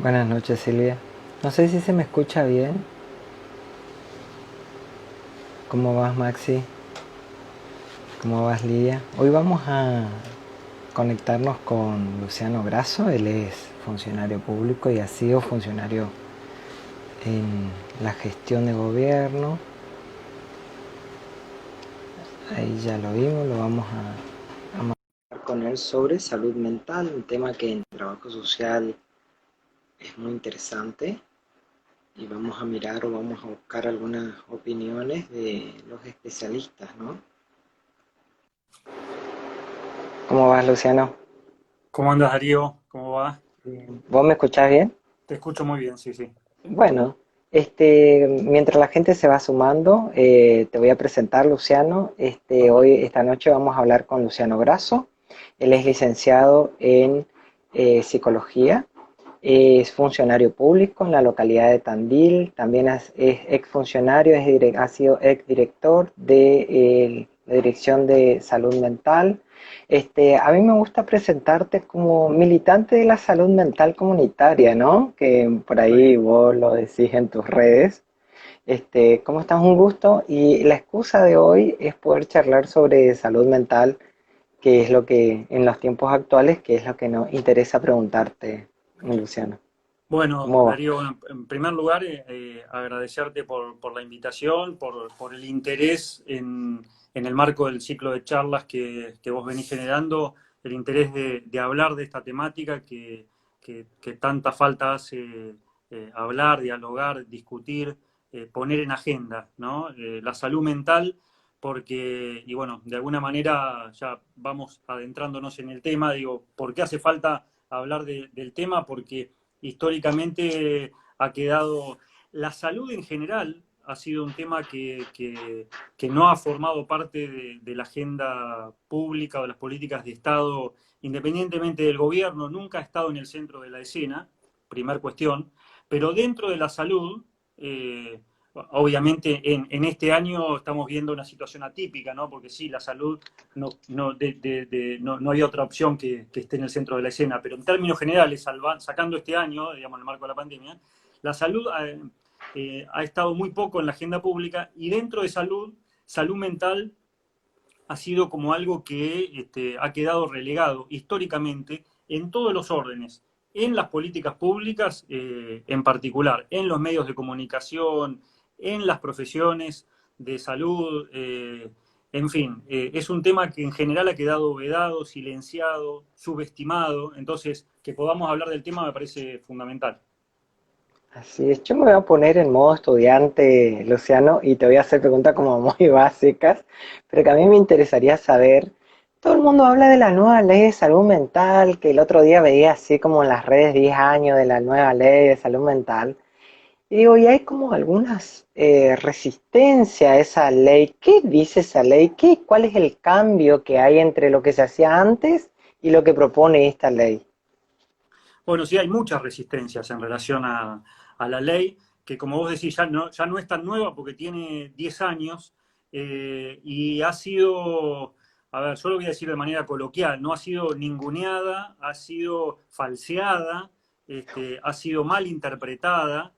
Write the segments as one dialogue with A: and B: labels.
A: Buenas noches, Silvia. No sé si se me escucha bien. ¿Cómo vas, Maxi? ¿Cómo vas, Lidia? Hoy vamos a conectarnos con Luciano Grasso. Él es funcionario público y ha sido funcionario en la gestión de gobierno. Ahí ya lo vimos, lo vamos a hablar con él sobre salud mental, un tema que en trabajo social es muy interesante. Y vamos a mirar o vamos a buscar algunas opiniones de los especialistas, ¿no? ¿Cómo vas, Luciano?
B: ¿Cómo andas, Darío? ¿Cómo va?
A: Bien. ¿Vos me escuchás bien?
B: Te escucho muy bien, sí, sí.
A: Bueno, mientras la gente se va sumando, te voy a presentar, Luciano.
B: Dale.
A: Esta noche vamos a hablar con Luciano Grasso. Él es licenciado en psicología, es funcionario público en la localidad de Tandil, también es exfuncionario, ha sido exdirector de la Dirección de Salud Mental. A mí me gusta presentarte como militante de la salud mental comunitaria, ¿no? Que por
B: Muy
A: ahí
B: bien.
A: vos lo decís en tus redes. ¿Cómo estás? Un gusto. Y la excusa de hoy es poder charlar sobre salud mental, que es lo que en los tiempos actuales, que es lo que nos interesa preguntarte, Luciano.
B: Bueno,
A: ¿Cómo va?
B: Darío, bueno, en primer lugar, agradecerte por la invitación, por el interés en el marco del ciclo de charlas que vos venís generando, el interés de hablar de esta temática que tanta falta hace hablar, dialogar, discutir, poner en agenda, ¿no? La salud mental, porque, y bueno, de alguna manera ya vamos adentrándonos en el tema, digo, ¿por qué hace falta hablar del tema? Porque históricamente ha quedado, la salud en general ha sido un tema que no ha formado parte de la agenda pública o de las políticas de Estado, independientemente del gobierno, nunca ha estado en el centro de la escena, primer cuestión, pero dentro de la salud, obviamente en este año estamos viendo una situación atípica, ¿no? Porque sí, la salud no hay otra opción que esté en el centro de la escena, pero en términos generales, sacando este año, digamos, en el marco de la pandemia, la salud ha estado muy poco en la agenda pública y dentro de salud mental ha sido como algo que ha quedado relegado históricamente en todos los órdenes, en las políticas públicas en particular, en los medios de comunicación, en las profesiones de salud, en fin, es un tema que en general ha quedado vedado, silenciado, subestimado, entonces que podamos hablar del tema me parece fundamental.
A: Así es, yo me voy a poner en modo estudiante, Luciano, y te voy a hacer preguntas como muy básicas, pero que a mí me interesaría saber, todo el mundo habla de la nueva ley de salud mental, que el otro día veía así como en las redes 10 años de la nueva ley de salud mental, y digo, y hay como algunas resistencia a esa ley. ¿Qué dice esa ley? ¿Cuál es el cambio que hay entre lo que se hacía antes y lo que propone esta ley?
B: Bueno, sí hay muchas resistencias en relación a la ley, que como vos decís, ya no es tan nueva porque tiene 10 años y ha sido, a ver, yo lo voy a decir de manera coloquial, no ha sido ninguneada, ha sido falseada, ha sido mal interpretada,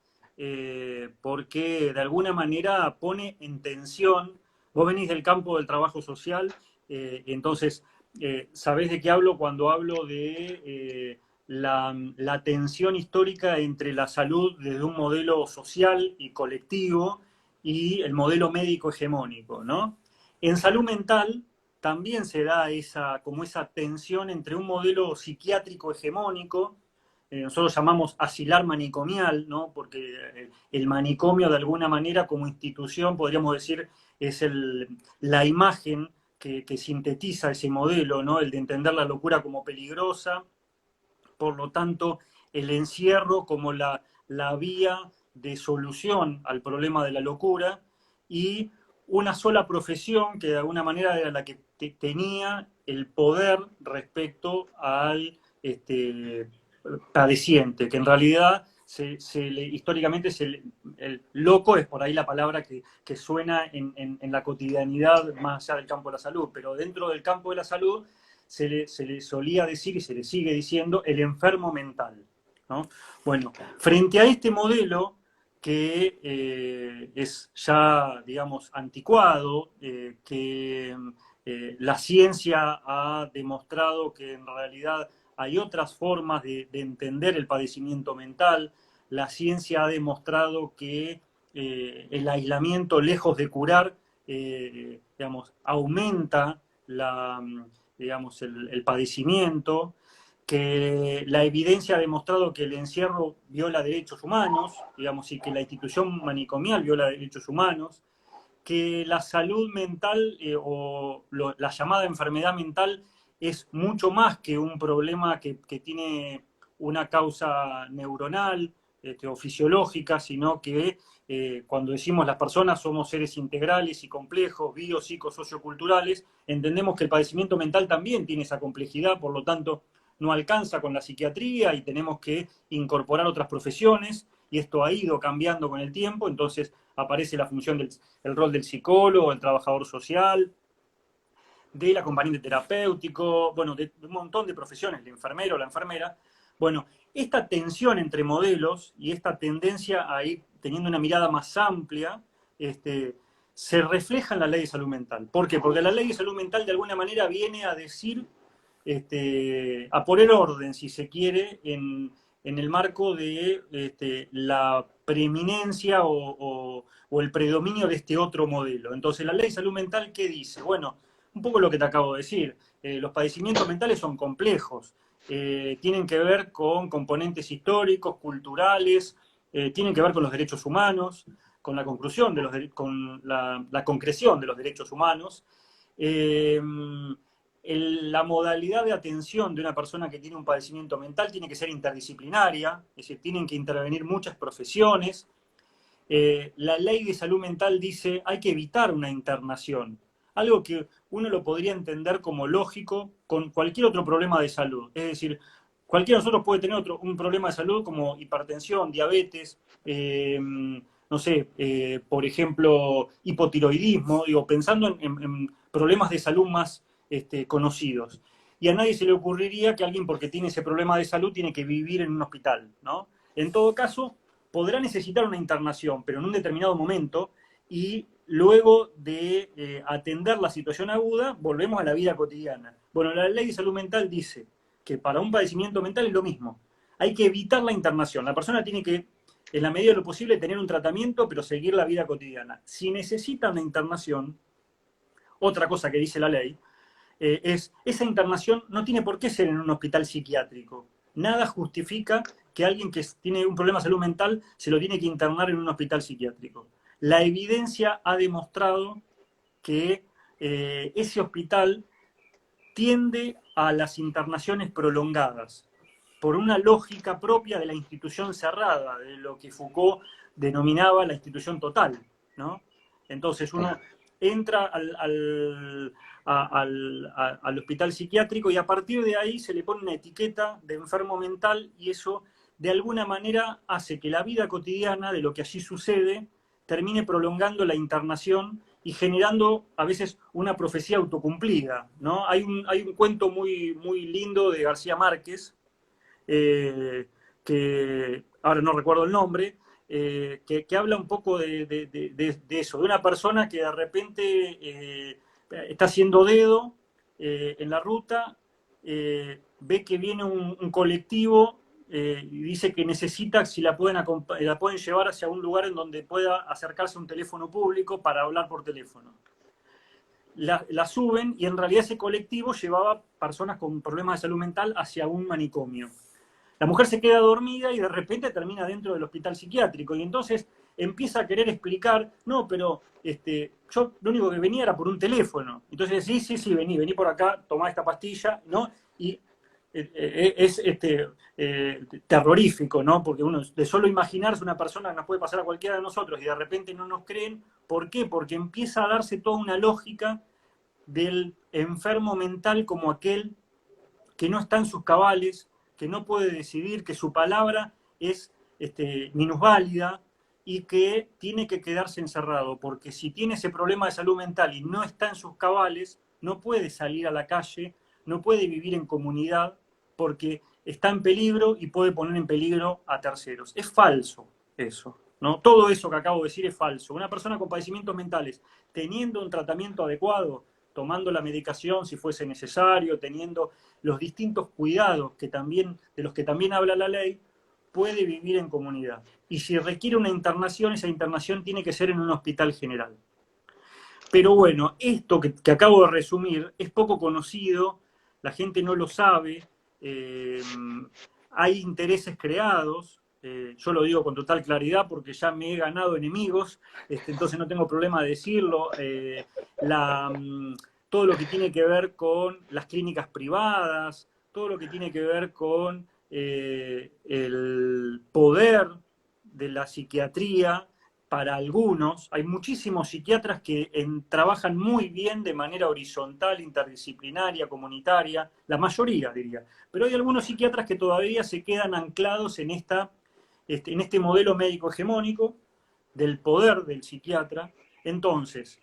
B: porque de alguna manera pone en tensión, vos venís del campo del trabajo social, entonces sabés de qué hablo cuando hablo de la tensión histórica entre la salud desde un modelo social y colectivo y el modelo médico hegemónico, ¿no? En salud mental también se da como esa tensión entre un modelo psiquiátrico hegemónico, nosotros llamamos asilar manicomial, ¿no? Porque el manicomio de alguna manera como institución, podríamos decir, es la imagen que sintetiza ese modelo, ¿no? El de entender la locura como peligrosa, por lo tanto, el encierro como la vía de solución al problema de la locura y una sola profesión que de alguna manera era la que tenía el poder respecto al padeciente, que en realidad históricamente el loco es por ahí la palabra que suena en la cotidianidad más allá del campo de la salud, pero dentro del campo de la salud se le solía decir y se le sigue diciendo el enfermo mental. ¿no? Bueno, frente a este modelo que es ya, digamos, anticuado, que la ciencia ha demostrado que en realidad hay otras formas de entender el padecimiento mental, la ciencia ha demostrado que el aislamiento, lejos de curar, digamos, aumenta digamos, el padecimiento, que la evidencia ha demostrado que el encierro viola derechos humanos, digamos, y que la institución manicomial viola derechos humanos, que la salud mental la llamada enfermedad mental es mucho más que un problema que tiene una causa neuronal o fisiológica, sino que cuando decimos las personas somos seres integrales y complejos, bio, psico, socioculturales, entendemos que el padecimiento mental también tiene esa complejidad, por lo tanto no alcanza con la psiquiatría y tenemos que incorporar otras profesiones, y esto ha ido cambiando con el tiempo, entonces aparece la función el rol del psicólogo, el trabajador social, del acompañante terapéutico, bueno, de un montón de profesiones, el enfermero, la enfermera. Bueno, esta tensión entre modelos y esta tendencia a ir teniendo una mirada más amplia, se refleja en la ley de salud mental. ¿Por qué? Porque la ley de salud mental de alguna manera viene a decir, a poner orden, si se quiere, en el marco de la preeminencia o el predominio de este otro modelo. Entonces, la ley de salud mental, ¿qué dice? Bueno, un poco lo que te acabo de decir. Los padecimientos mentales son complejos, tienen que ver con componentes históricos, culturales, tienen que ver con los derechos humanos, con la conclusión con la concreción de los derechos humanos. Eh, la modalidad de atención de una persona que tiene un padecimiento mental tiene que ser interdisciplinaria, es decir, tienen que intervenir muchas profesiones. La ley de salud mental dice hay que evitar una internación, algo que uno lo podría entender como lógico con cualquier otro problema de salud. Es decir, cualquiera de nosotros puede tener un problema de salud como hipertensión, diabetes, no sé, por ejemplo, hipotiroidismo, digo, pensando en problemas de salud más conocidos. Y a nadie se le ocurriría que alguien porque tiene ese problema de salud tiene que vivir en un hospital, ¿no? En todo caso, podrá necesitar una internación, pero en un determinado momento, y luego de atender la situación aguda, volvemos a la vida cotidiana. Bueno, la ley de salud mental dice que para un padecimiento mental es lo mismo. Hay que evitar la internación. La persona tiene que, en la medida de lo posible, tener un tratamiento, pero seguir la vida cotidiana. Si necesita una internación, otra cosa que dice la ley, esa internación no tiene por qué ser en un hospital psiquiátrico. Nada justifica que alguien que tiene un problema de salud mental se lo tiene que internar en un hospital psiquiátrico. La evidencia ha demostrado que ese hospital tiende a las internaciones prolongadas, por una lógica propia de la institución cerrada, de lo que Foucault denominaba la institución total, ¿no? Entonces uno entra al hospital psiquiátrico y a partir de ahí se le pone una etiqueta de enfermo mental y eso de alguna manera hace que la vida cotidiana de lo que allí sucede termine prolongando la internación y generando a veces una profecía autocumplida, ¿no? Hay un cuento muy, muy lindo de García Márquez, que ahora no recuerdo el nombre, que habla un poco de eso, de una persona que de repente está haciendo dedo en la ruta, ve que viene un colectivo y dice que necesita si la pueden llevar hacia un lugar en donde pueda acercarse a un teléfono público para hablar por teléfono. La suben y en realidad ese colectivo llevaba personas con problemas de salud mental hacia un manicomio. La mujer se queda dormida y de repente termina dentro del hospital psiquiátrico y entonces empieza a querer explicar, no, pero yo lo único que venía era por un teléfono. Entonces, sí, vení por acá, tomá esta pastilla, ¿no? Y es terrorífico, ¿no? Porque uno, de solo imaginarse una persona nos puede pasar a cualquiera de nosotros y de repente no nos creen. ¿Por qué? Porque empieza a darse toda una lógica del enfermo mental como aquel que no está en sus cabales, que no puede decidir, que su palabra es minusválida y que tiene que quedarse encerrado, porque si tiene ese problema de salud mental y no está en sus cabales, no puede salir a la calle, no puede vivir en comunidad, porque está en peligro y puede poner en peligro a terceros. Es falso eso, ¿no? Todo eso que acabo de decir es falso. Una persona con padecimientos mentales, teniendo un tratamiento adecuado, tomando la medicación si fuese necesario, teniendo los distintos cuidados que también, de los que también habla la ley, puede vivir en comunidad. Y si requiere una internación, esa internación tiene que ser en un hospital general. Pero bueno, esto que acabo de resumir es poco conocido, la gente no lo sabe, hay intereses creados, yo lo digo con total claridad porque ya me he ganado enemigos, entonces no tengo problema de decirlo, todo lo que tiene que ver con las clínicas privadas, todo lo que tiene que ver con el poder de la psiquiatría, para algunos, hay muchísimos psiquiatras que trabajan muy bien de manera horizontal, interdisciplinaria, comunitaria, la mayoría diría, pero hay algunos psiquiatras que todavía se quedan anclados en este modelo médico hegemónico del poder del psiquiatra. Entonces,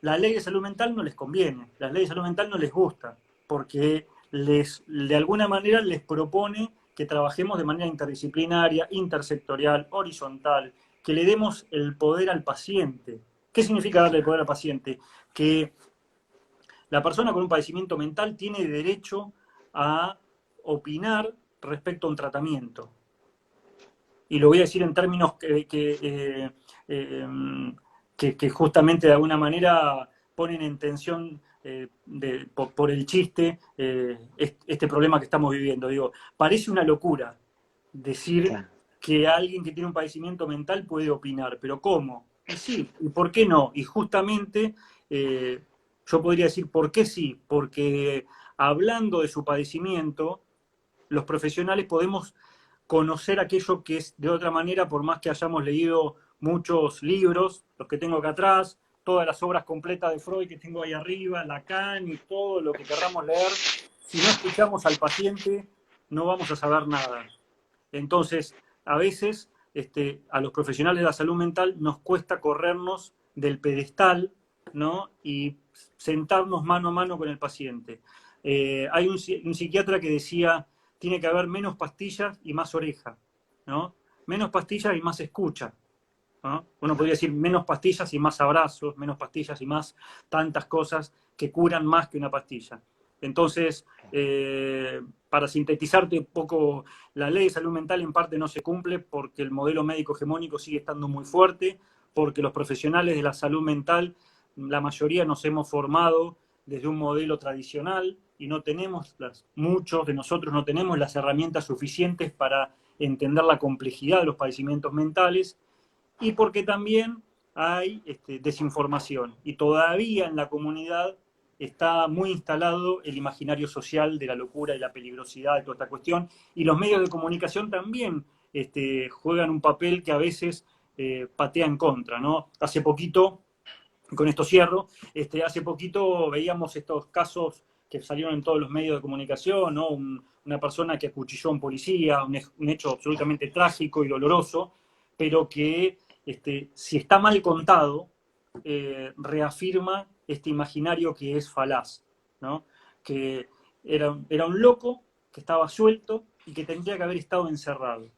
B: la ley de salud mental no les conviene, la ley de salud mental no les gusta, porque de alguna manera les propone que trabajemos de manera interdisciplinaria, intersectorial, horizontal, que le demos el poder al paciente. ¿Qué significa darle el poder al paciente? Que la persona con un padecimiento mental tiene derecho a opinar respecto a un tratamiento. Y lo voy a decir en términos que justamente de alguna manera ponen en tensión por el chiste este problema que estamos viviendo. Digo, parece una locura decir
A: Claro.
B: que alguien que tiene un padecimiento mental puede opinar, pero ¿cómo? Y sí, ¿y por qué no? Y justamente yo podría decir, ¿por qué sí? Porque hablando de su padecimiento, los profesionales podemos conocer aquello que es de otra manera, por más que hayamos leído muchos libros, los que tengo acá atrás, todas las obras completas de Freud que tengo ahí arriba, Lacan y todo lo que querramos leer, si no escuchamos al paciente, no vamos a saber nada. Entonces, a veces a los profesionales de la salud mental nos cuesta corrernos del pedestal, ¿no? Y sentarnos mano a mano con el paciente. Hay un psiquiatra que decía, tiene que haber menos pastillas y más oreja, ¿no? Menos pastillas y más escucha, ¿no? Uno podría decir menos pastillas y más abrazos, menos pastillas y más tantas cosas que curan más que una pastilla. Entonces, para sintetizarte un poco, la ley de salud mental en parte no se cumple porque el modelo médico hegemónico sigue estando muy fuerte, porque los profesionales de la salud mental, la mayoría nos hemos formado desde un modelo tradicional y no tenemos, muchos de nosotros no tenemos las herramientas suficientes para entender la complejidad de los padecimientos mentales, y porque también hay desinformación. Y todavía en la comunidad está muy instalado el imaginario social de la locura y la peligrosidad de toda esta cuestión, y los medios de comunicación también juegan un papel que a veces patea en contra, ¿no? Hace poquito, con esto cierro, hace poquito veíamos estos casos que salieron en todos los medios de comunicación, ¿no? Una persona que acuchilló a un policía, un hecho absolutamente trágico y doloroso, pero que si está mal contado, reafirma este imaginario que es falaz, ¿no? Que era un loco que estaba suelto y que tendría que haber estado encerrado.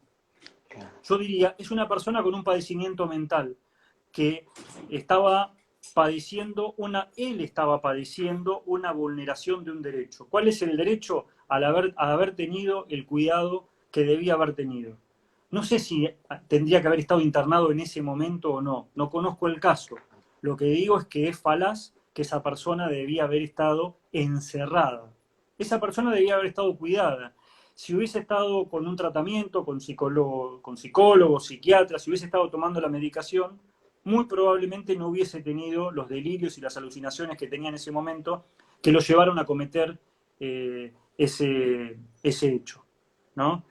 B: Yo diría, es una persona con un padecimiento mental que estaba él estaba padeciendo una vulneración de un derecho. ¿Cuál es el derecho? Al haber tenido el cuidado que debía haber tenido. No sé si tendría que haber estado internado en ese momento o no. No conozco el caso. Lo que digo es que es falaz que esa persona debía haber estado encerrada. Esa persona debía haber estado cuidada. Si hubiese estado con un tratamiento, con psicólogo, psiquiatra, si hubiese estado tomando la medicación, muy probablemente no hubiese tenido los delirios y las alucinaciones que tenía en ese momento que lo llevaron a cometer ese hecho, ¿no?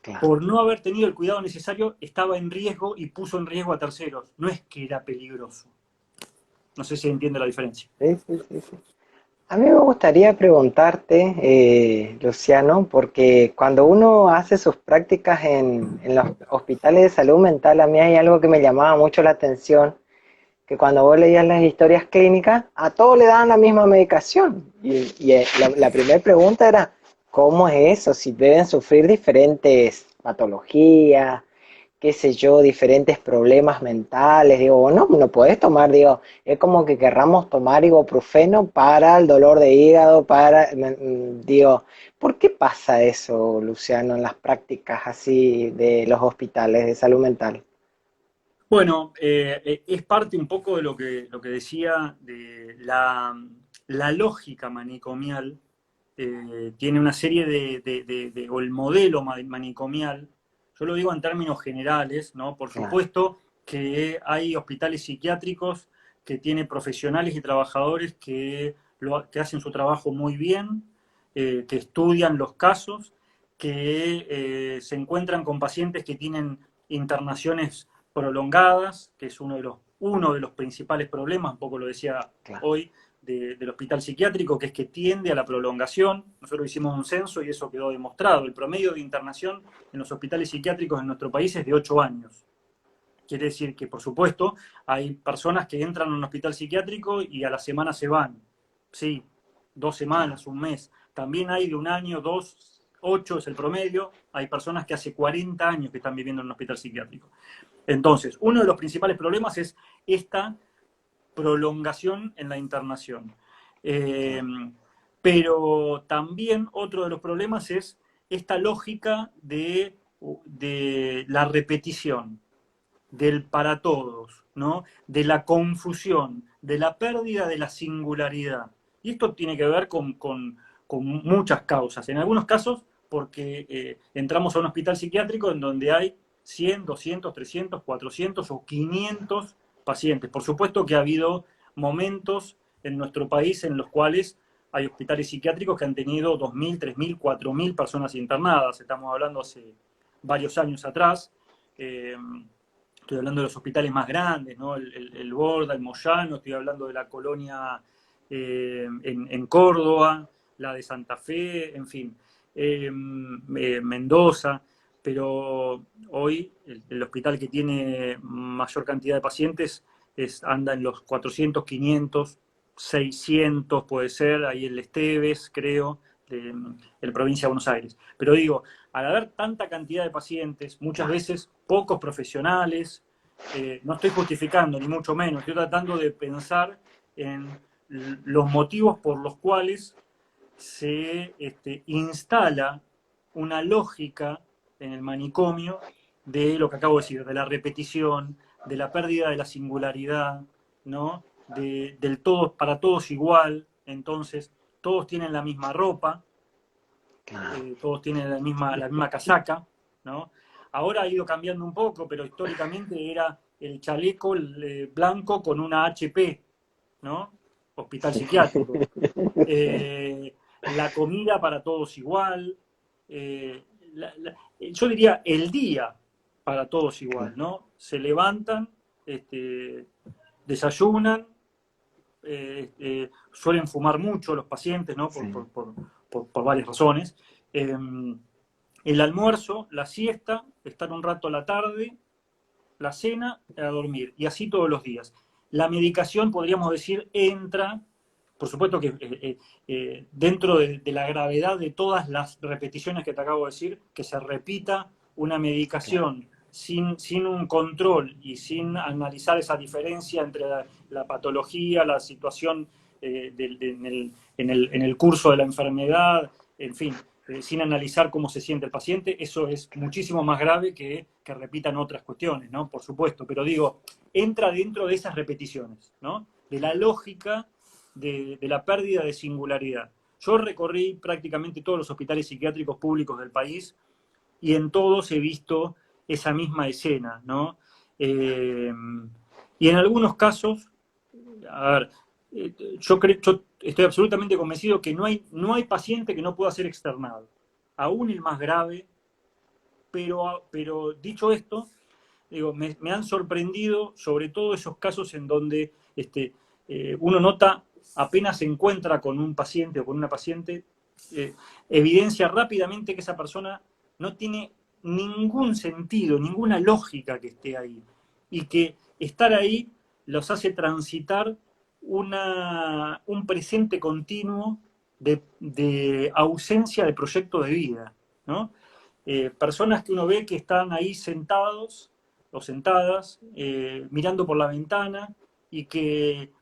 A: Claro.
B: Por no haber tenido el cuidado necesario, estaba en riesgo y puso en riesgo a terceros. No es que era peligroso. No sé si entiende la diferencia.
A: Sí, sí, sí, sí. A mí me gustaría preguntarte, Luciano, porque cuando uno hace sus prácticas en los hospitales de salud mental, a mí hay algo que me llamaba mucho la atención, que cuando vos leías las historias clínicas, a todos le daban la misma medicación. Y la primera pregunta era, cómo es eso, si deben sufrir diferentes patologías, qué sé yo, diferentes problemas mentales, digo, no, no puedes tomar, digo, es como que querramos tomar ibuprofeno para el dolor de hígado, digo, ¿por qué pasa eso, Luciano, en las prácticas así de los hospitales de salud mental?
B: Bueno, es parte un poco de lo que decía de la lógica manicomial. Tiene una serie o el modelo manicomial, yo lo digo en términos generales, ¿no? Por
A: Claro,
B: supuesto que hay hospitales psiquiátricos que tienen profesionales y trabajadores que hacen su trabajo muy bien, que estudian los casos, que se encuentran con pacientes que tienen internaciones prolongadas, que es uno de los principales problemas, un poco lo decía
A: claro,
B: hoy, del hospital psiquiátrico, que es que tiende a la prolongación. Nosotros hicimos un censo y eso quedó demostrado. El promedio de internación en los hospitales psiquiátricos en nuestro país es de 8 años. Quiere decir que, por supuesto, hay personas que entran a un hospital psiquiátrico y a la semana se van. Sí, 2 semanas, un mes. También hay de un año, dos, 8 es el promedio. Hay personas que hace 40 años que están viviendo en un hospital psiquiátrico. Entonces, uno de los principales problemas es esta prolongación en la internación. Eh,
A: claro,
B: pero también otro de los problemas es esta lógica de la repetición, del para todos, ¿no? De la confusión, de la pérdida de la singularidad. Y esto tiene que ver con muchas causas. En algunos casos, porque entramos a un hospital psiquiátrico en donde hay 100, 200, 300, 400 o 500 pacientes. Por supuesto que ha habido momentos en nuestro país en los cuales hay hospitales psiquiátricos que han tenido 2.000, 3.000, 4.000 personas internadas. Estamos hablando hace varios años atrás. Eh, Estoy hablando de los hospitales más grandes, ¿no? El Borda, el Moyano, estoy hablando de la colonia en Córdoba, la de Santa Fe, en fin, Mendoza, pero hoy el hospital que tiene mayor cantidad de pacientes anda en los 400, 500, 600 puede ser, ahí el Esteves, creo, de la provincia de Buenos Aires. Pero digo, al haber tanta cantidad de pacientes, muchas
A: claro.
B: veces pocos profesionales, no estoy justificando, ni mucho menos, estoy tratando de pensar en los motivos por los cuales se instala una lógica en el manicomio de lo que acabo de decir, de la repetición, de la pérdida de la singularidad, ¿no? Del todos para todos igual, entonces todos tienen la misma ropa,
A: Claro.
B: todos tienen la misma casaca, ¿no? Ahora ha ido cambiando un poco, pero históricamente era el chaleco blanco con una HP, ¿no? Hospital psiquiátrico. Eh, la comida para todos igual, eh, yo diría el día para todos igual,
A: Claro,
B: ¿no? Se levantan, desayunan, suelen fumar mucho los pacientes, ¿no?
A: sí,
B: Por varias razones. Eh, el almuerzo, la siesta, estar un rato a la tarde, la cena, a dormir, y así todos los días. La medicación, podríamos decir, entra, por supuesto que dentro de la gravedad de todas las repeticiones que te acabo de decir, que se repita una
A: claro,
B: medicación sin un control y sin analizar esa diferencia entre la patología, la situación en el curso de la enfermedad, en fin, sin analizar cómo se siente el paciente, eso es
A: claro.
B: muchísimo más grave que repitan otras cuestiones, ¿no? Por supuesto, pero digo, entra dentro de esas repeticiones, ¿no? De la lógica de la pérdida de singularidad. Yo recorrí prácticamente todos los hospitales psiquiátricos públicos del país y en todos he visto esa misma escena, ¿no? Eh, y en algunos casos, a ver, yo estoy absolutamente convencido que no hay paciente que no pueda ser externado, aún el más grave, pero dicho esto, digo, me han sorprendido sobre todo esos casos en donde uno nota, apenas se encuentra con un paciente o con una paciente, eh, evidencia rápidamente que esa persona no tiene ningún sentido, ninguna lógica que esté ahí. Y que estar ahí los hace transitar un presente continuo de ausencia de proyecto de vida, ¿no? Personas que uno ve que están ahí sentados o sentadas, mirando por la ventana, y que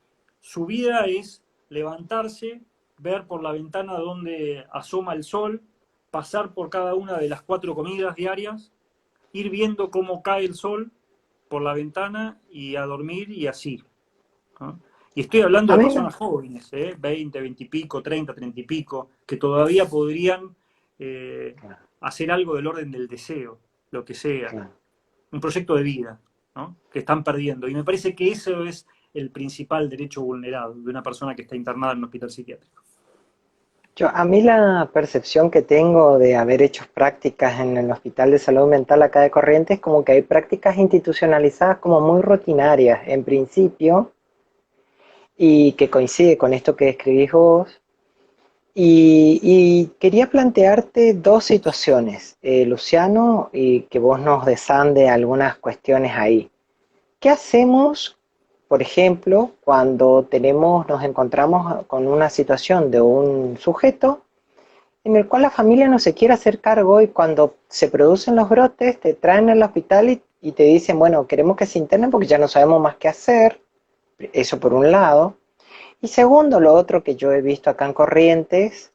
B: su vida es levantarse, ver por la ventana donde asoma el sol, pasar por cada una de las 4 comidas diarias, ir viendo cómo cae el sol por la ventana y a dormir y así, ¿no? Y estoy hablando
A: A
B: de
A: mí me,
B: personas jóvenes, 20, 20 y pico, 30, 30 y pico, que todavía podrían eh,
A: claro,
B: hacer algo del orden del deseo, lo que sea,
A: claro.
B: un proyecto de vida, ¿no? Que están perdiendo. Y me parece que eso es el principal derecho vulnerado de una persona que está internada en un hospital psiquiátrico.
A: A mí la percepción que tengo de haber hecho prácticas en el Hospital de Salud Mental acá de Corrientes es como que hay prácticas institucionalizadas como muy rutinarias en principio y que coincide con esto que describís vos. Y quería plantearte dos situaciones, Luciano, y que vos nos desande algunas cuestiones ahí. ¿Qué hacemos, por ejemplo, cuando nos encontramos con una situación de un sujeto en el cual la familia no se quiere hacer cargo y cuando se producen los brotes te traen al hospital y te dicen, bueno, queremos que se internen porque ya no sabemos más qué hacer, eso por un lado. Y segundo, lo otro que yo he visto acá en Corrientes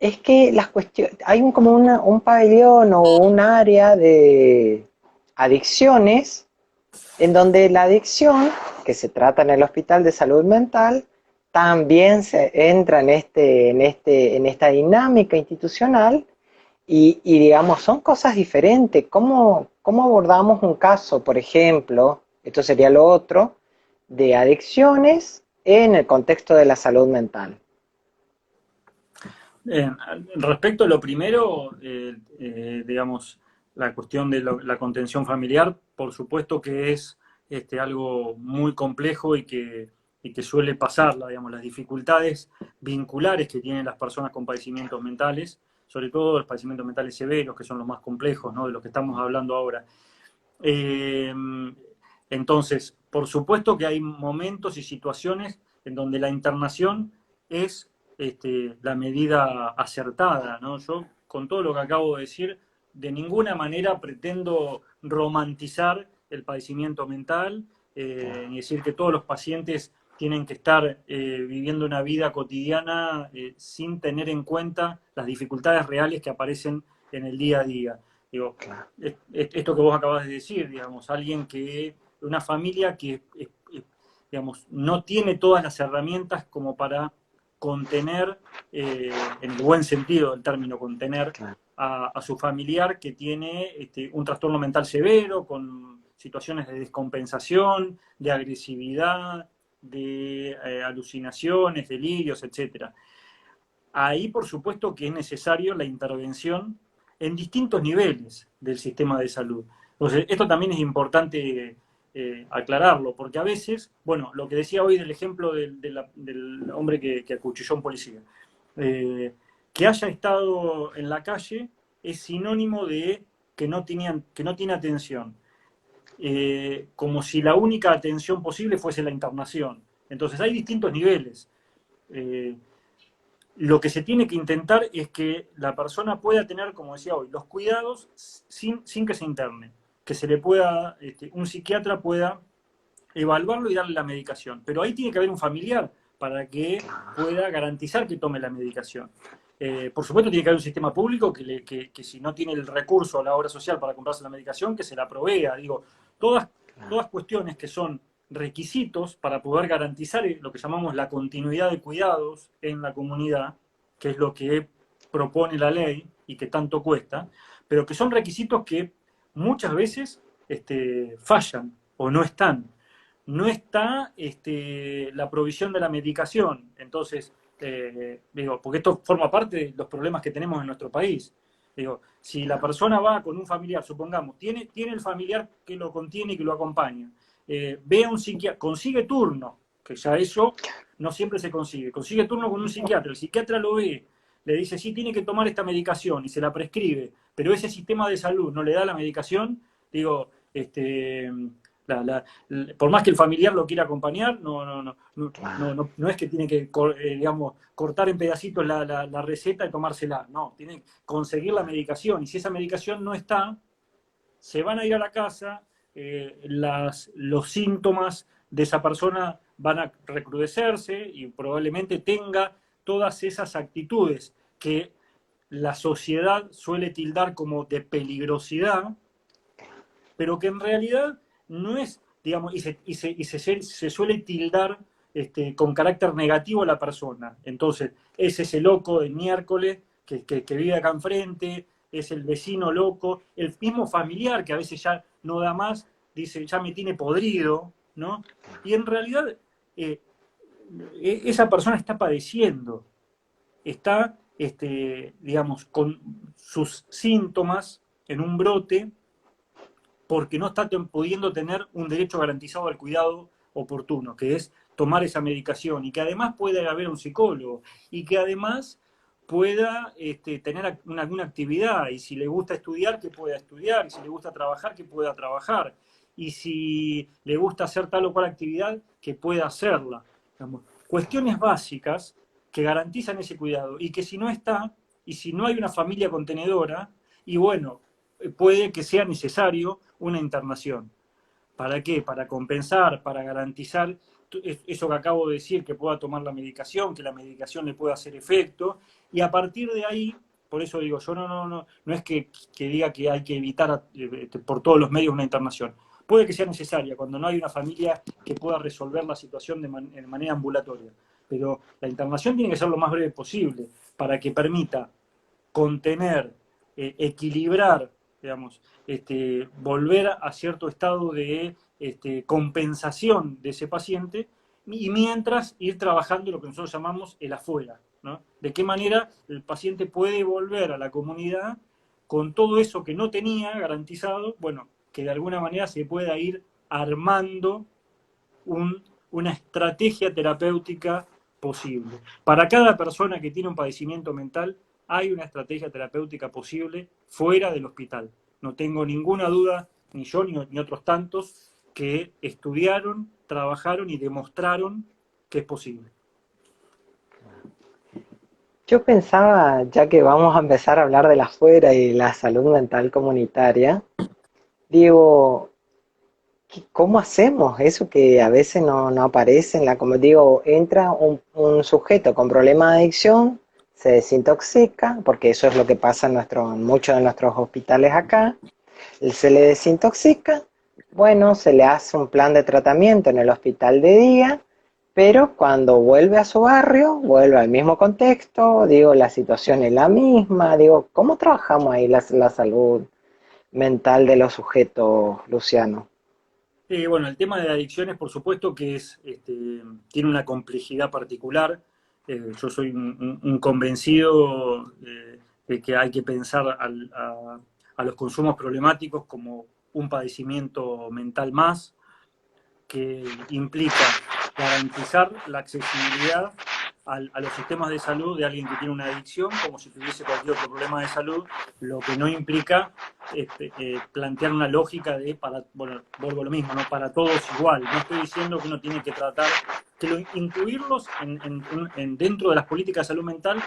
A: es que las cuestiones, hay como un pabellón o un área de adicciones en donde la adicción, que se trata en el Hospital de Salud Mental, también se entra en esta dinámica institucional y digamos, son cosas diferentes. ¿Cómo abordamos un caso, por ejemplo, esto sería lo otro, de adicciones en el contexto de la salud mental?
B: Eh, Respecto a lo primero, digamos, la cuestión de la contención familiar, por supuesto que es algo muy complejo y que suele pasar, digamos, las dificultades vinculares que tienen las personas con padecimientos mentales, sobre todo los padecimientos mentales severos, que son los más complejos, ¿no? De los que estamos hablando ahora. Eh, entonces, por supuesto que hay momentos y situaciones en donde la internación es la medida acertada, ¿no? Yo, con todo lo que acabo de decir, de ninguna manera pretendo romantizar el padecimiento mental, ni decir que todos los pacientes tienen que estar viviendo una vida cotidiana sin tener en cuenta las dificultades reales que aparecen en el día a día. Digo,
A: Claro,
B: esto que vos acabas de decir, digamos, una familia que, digamos, no tiene todas las herramientas como para contener, en el buen sentido del término, contener
A: claro.
B: a su familiar que tiene un trastorno mental severo, con situaciones de descompensación, de agresividad, de alucinaciones, delirios, etcétera. Ahí, por supuesto, que es necesario la intervención en distintos niveles del sistema de salud. Entonces, esto también es importante aclararlo, porque a veces, bueno, lo que decía hoy del ejemplo del hombre que acuchilló a un policía, eh, que haya estado en la calle es sinónimo de que no tiene atención, como si la única atención posible fuese la internación. Entonces, hay distintos niveles. Eh, lo que se tiene que intentar es que la persona pueda tener, como decía hoy, los cuidados sin que se interne, que se le pueda, un psiquiatra pueda evaluarlo y darle la medicación. Pero ahí tiene que haber un familiar para que pueda garantizar que tome la medicación. Por supuesto, tiene que haber un sistema público que si no tiene el recurso a la obra social para comprarse la medicación, que se la provea. Digo, todas cuestiones que son requisitos para poder garantizar lo que llamamos la continuidad de cuidados en la comunidad, que es lo que propone la ley y que tanto cuesta, pero que son requisitos que muchas veces fallan o no están. No está la provisión de la medicación. Entonces, digo, porque esto forma parte de los problemas que tenemos en nuestro país. Digo, si la persona va con un familiar, supongamos, tiene el familiar que lo contiene y que lo acompaña, ve a un psiquiatra, consigue turno, que ya eso no siempre se consigue turno con un psiquiatra, el psiquiatra lo ve, le dice, sí, tiene que tomar esta medicación y se la prescribe, pero ese sistema de salud no le da la medicación, digo, Por más que el familiar lo quiera acompañar, no es que tiene que, digamos, cortar en pedacitos la receta y tomársela. No, tiene que conseguir la medicación. Y si esa medicación no está, se van a ir a la casa, los síntomas de esa persona van a recrudecerse y probablemente tenga todas esas actitudes que la sociedad suele tildar como de peligrosidad, pero que en realidad no es, digamos, se suele tildar con carácter negativo a la persona. Entonces, es ese loco de miércoles que vive acá enfrente, es el vecino loco, el mismo familiar que a veces ya no da más, dice, ya me tiene podrido, ¿no? Y en realidad esa persona está padeciendo, está, digamos, con sus síntomas en un brote porque no está pudiendo tener un derecho garantizado al cuidado oportuno, que es tomar esa medicación, y que además pueda haber un psicólogo, y que además pueda tener alguna actividad, y si le gusta estudiar, que pueda estudiar, y si le gusta trabajar, que pueda trabajar, y si le gusta hacer tal o cual actividad, que pueda hacerla. Digamos, cuestiones básicas que garantizan ese cuidado, y que si no está, y si no hay una familia contenedora, y bueno, puede que sea necesario una internación. ¿Para qué? Para compensar, para garantizar eso que acabo de decir, que pueda tomar la medicación, que la medicación le pueda hacer efecto, y a partir de ahí, por eso digo, yo no es que diga que hay que evitar por todos los medios una internación. Puede que sea necesaria cuando no hay una familia que pueda resolver la situación de manera ambulatoria, pero la internación tiene que ser lo más breve posible para que permita contener, equilibrar, digamos, volver a cierto estado de compensación de ese paciente, y mientras ir trabajando lo que nosotros llamamos el afuera, ¿no? De qué manera el paciente puede volver a la comunidad con todo eso que no tenía garantizado, bueno, que de alguna manera se pueda ir armando una estrategia terapéutica posible. Para cada persona que tiene un padecimiento mental, hay una estrategia terapéutica posible fuera del hospital. No tengo ninguna duda, ni yo ni otros tantos, que estudiaron, trabajaron y demostraron que es posible.
A: Yo pensaba, ya que vamos a empezar a hablar de la afuera y la salud mental comunitaria, digo, ¿cómo hacemos eso que a veces no aparece en la, como digo, entra un sujeto con problema de adicción, se desintoxica, porque eso es lo que pasa en muchos de nuestros hospitales acá, él se le desintoxica, bueno, se le hace un plan de tratamiento en el hospital de día, pero cuando vuelve a su barrio, vuelve al mismo contexto, digo, la situación es la misma, digo, ¿cómo trabajamos ahí la salud mental de los sujetos, Luciano?
B: Bueno, el tema de adicciones, por supuesto que tiene una complejidad particular. Yo soy un convencido de que hay que pensar a los consumos problemáticos como un padecimiento mental más, que implica garantizar la accesibilidad a los sistemas de salud de alguien que tiene una adicción, como si tuviese cualquier otro problema de salud, lo que no implica plantear una lógica de, bueno, vuelvo a lo mismo, ¿no? Para todos igual. No estoy diciendo que uno tiene que tratar, incluirlos dentro de las políticas de salud mental